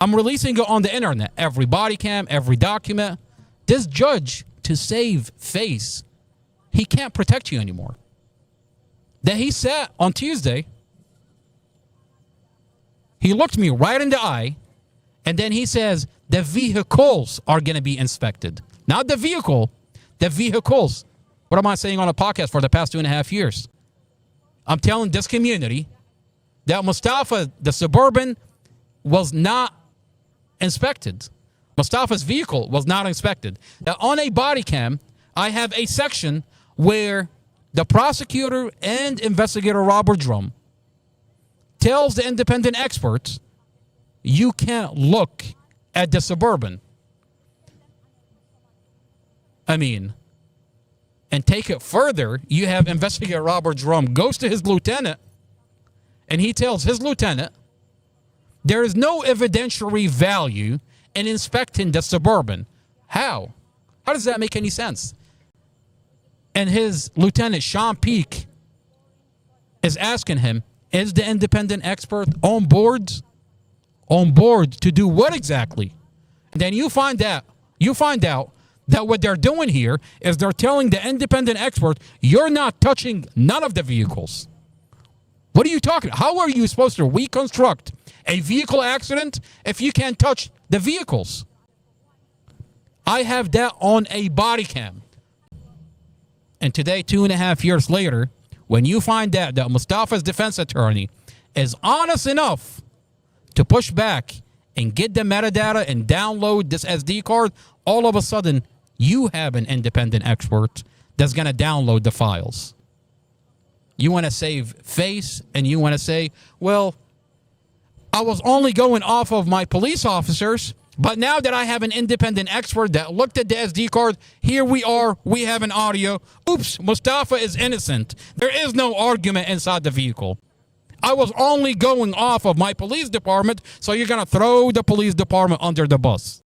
I'm releasing it on the internet. Every body cam, every document. This judge, to save face, he can't protect you anymore. Then he sat on Tuesday. He looked me right in the eye, and then he says the vehicles are going to be inspected. Not the vehicle, the vehicles. What am I saying on a podcast for the past 2.5 years? I'm telling this community that Mustafa, the Suburban, was not inspected. Mustafa's vehicle was not inspected. Now, on a body cam, I have a section where the prosecutor and investigator Robert Drum tells the independent experts, you can't look at the Suburban. I mean, and take it further, you have investigator Robert Drum goes to his lieutenant, and he tells his lieutenant, there is no evidentiary value in inspecting the Suburban. How? How does that make any sense? And his lieutenant, Sean Peake, is asking him, is the independent expert on board? On board to do what exactly? And then you find out that what they're doing here is they're telling the independent expert, you're not touching none of the vehicles. What are you talking? How are you supposed to reconstruct a vehicle accident if you can't touch the vehicles? I have that on a body cam. And today, 2.5 years later, when you find out that Mustafa's defense attorney is honest enough to push back and get the metadata and download this SD card, all of a sudden, you have an independent expert that's going to download the files. You want to save face, and you want to say, well, I was only going off of my police officers, but now that I have an independent expert that looked at the SD card, here we are, we have an audio. Oops, Mustafa is innocent. There is no argument inside the vehicle. I was only going off of my police department, so you're going to throw the police department under the bus.